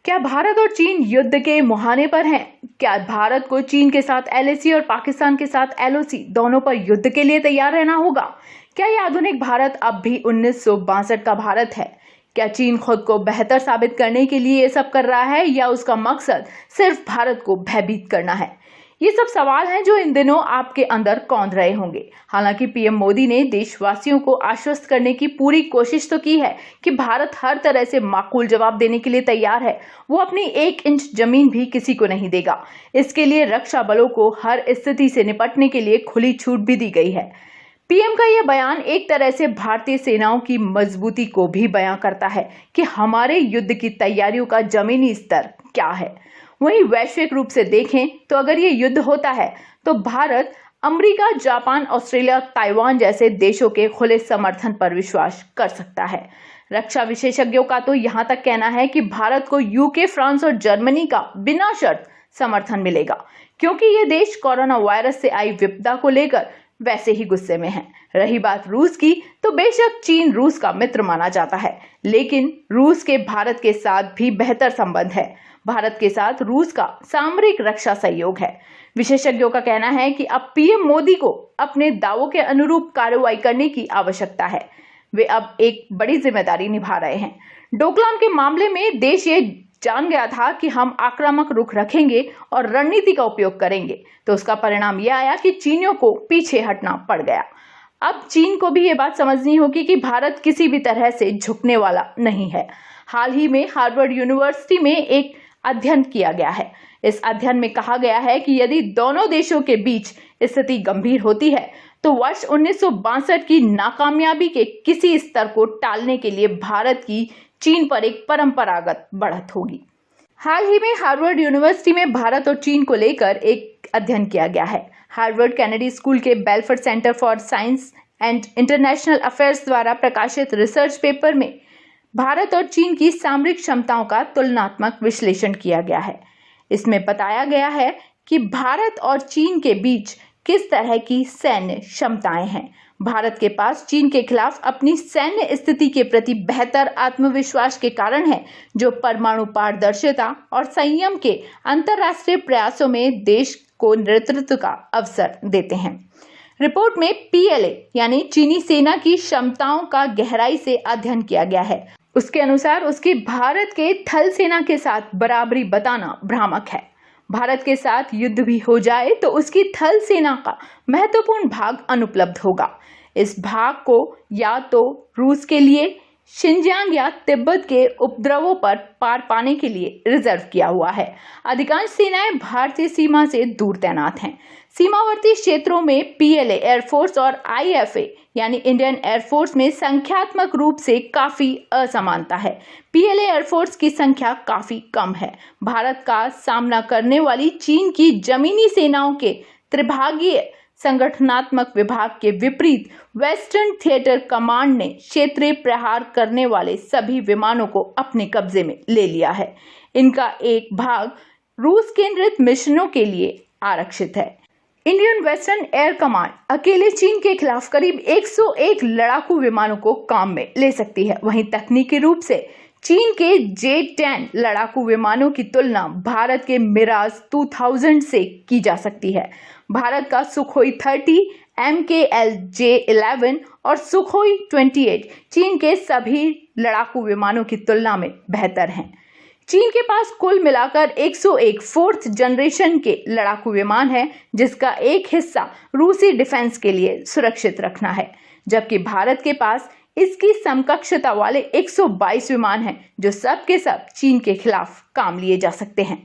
क्या भारत और चीन युद्ध के मुहाने पर हैं? क्या भारत को चीन के साथ एलएसी और पाकिस्तान के साथ एलओसी दोनों पर युद्ध के लिए तैयार रहना होगा? क्या यह आधुनिक भारत अब भी 1962 का भारत है? क्या चीन खुद को बेहतर साबित करने के लिए ये सब कर रहा है या उसका मकसद सिर्फ भारत को भयभीत करना है? ये सब सवाल हैं जो इन दिनों आपके अंदर कौंध रहे होंगे। हालांकि पीएम मोदी ने देशवासियों को आश्वस्त करने की पूरी कोशिश तो की है कि भारत हर तरह से माकूल जवाब देने के लिए तैयार है। वो अपनी 1 इंच जमीन भी किसी को नहीं देगा। इसके लिए रक्षा बलों को हर स्थिति से निपटने के लिए खुली छूट भी दी गई है। पीएम का यह बयान एक तरह से भारतीय सेनाओं की मजबूती को भी बयां करता है कि हमारे युद्ध की तैयारियों का जमीनी स्तर क्या है। वहीं वैश्विक रूप से देखें तो अगर ये युद्ध होता है तो Bharat America, Japan, Australia, Taiwan जैसे देशों के खुले समर्थन पर विश्वास कर सकता है। रक्षा विशेषज्ञों का तो यहां तक कहना है कि भारत को यूके, फ्रांस और जर्मनी का बिना शर्त समर्थन मिलेगा, क्योंकि ये देश कोरोना वायरस से आई विपदा को लेकर वैसे ही गुस्से में हैं। रही बात रूस की, तो बेशक चीन रूस का मित्र माना जाता है, लेकिन रूस के भारत के साथ भी बेहतर संबंध है। भारत के साथ रूस का सामरिक रक्षा सहयोग है। विशेषज्ञों का कहना है कि अब पीएम मोदी को अपने दावों के अनुरूप कार्रवाई करने की आवश्यकता है। वे अब एक बड़ी जिम्मेदारी निभा रहे हैं। डोकलाम के मामले में देश ये जान गया था कि हम आक्रामक रुख रखेंगे और रणनीति का उपयोग करेंगे, तो उसका परिणाम यह आया कि चीनियों को पीछे हटना पड़ गया। अब चीन को भी ये बात समझनी होगी कि भारत किसी भी तरह से झुकने वाला नहीं है। हाल ही में हार्वर्ड यूनिवर्सिटी में एक अध्ययन किया गया है। इस अध्ययन में कहा गया है कि यदि दोनों देशों के बीच स्थिति गंभीर होती है तो वर्ष 1962 की नाकामयाबी के किसी स्तर को टालने के लिए भारत की चीन पर एक परंपरागत बढ़त होगी। हाल ही में हार्वर्ड यूनिवर्सिटी में भारत और चीन को लेकर एक अध्ययन किया गया है। हार्वर्ड कैनेडी स्कूल के Bellfort centre for science and international affairs द्वारा प्रकाशित रिसर्च पेपर में भारत और चीन की सामरिक क्षमताओं का तुलनात्मक विश्लेषण किया गया है। इसमें बताया गया है कि भारत और चीन के बीच किस तरह की सैन्य क्षमताएं हैं। भारत के पास चीन के खिलाफ अपनी सैन्य स्थिति के प्रति बेहतर आत्मविश्वास के कारण है, जो परमाणु पारदर्शिता और संयम के अंतर्राष्ट्रीय प्रयासों में देश को नेतृत्व का अवसर देते हैं। रिपोर्ट में पीएलए यानी चीनी सेना की क्षमताओं का गहराई से अध्ययन किया गया है। उसके अनुसार उसकी भारत के थल सेना के साथ बराबरी बताना भ्रामक है। भारत के साथ युद्ध भी हो जाए तो उसकी थल सेना का महत्वपूर्ण भाग अनुपलब्ध होगा। इस भाग को या तो रूस के लिए शिनजियांग या तिब्बत के उपद्रवों पर पार पाने के लिए रिजर्व किया हुआ है। अधिकांश सेनाएं भारतीय सीमा से दूर तैनात हैं। सीमावर्ती क्षेत्रों में पीएलए एयरफोर्स और आईएफए यानी इंडियन एयरफोर्स में संख्यात्मक रूप से काफी असमानता है। पीएलए एयरफोर्स की संख्या काफी कम है। भारत का सामना करने वाली चीन की जमीनी सेनाओं के त्रिभागीय संगठनात्मक विभाग के विपरीत वेस्टर्न थिएटर कमांड ने क्षेत्रीय प्रहार करने वाले सभी विमानों को अपने कब्जे में ले लिया है। इनका एक भाग रूस केंद्रित मिशनों के लिए आरक्षित है। इंडियन वेस्टर्न एयर कमांड अकेले चीन के खिलाफ करीब 101 लड़ाकू विमानों को काम में ले सकती है। वहीं तकनीकी रूप से चीन के J-10 लड़ाकू विमानों की तुलना भारत के मिराज 2000 से की जा सकती है। भारत का सुखोई 30, MKL J-11 और सुखोई 28 चीन के सभी लड़ाकू विमानों की तुलना में बेहतर हैं। चीन के पास कुल मिलाकर 101 4th जनरेशन के लड़ाकू विमान है, जिसका एक हिस्सा रूसी डिफेंस के लिए सुरक्षित रखना है, जबकि भारत के पास इसकी समकक्षता वाले 122 विमान हैं, जो सब के सब चीन के खिलाफ काम लिए जा सकते हैं।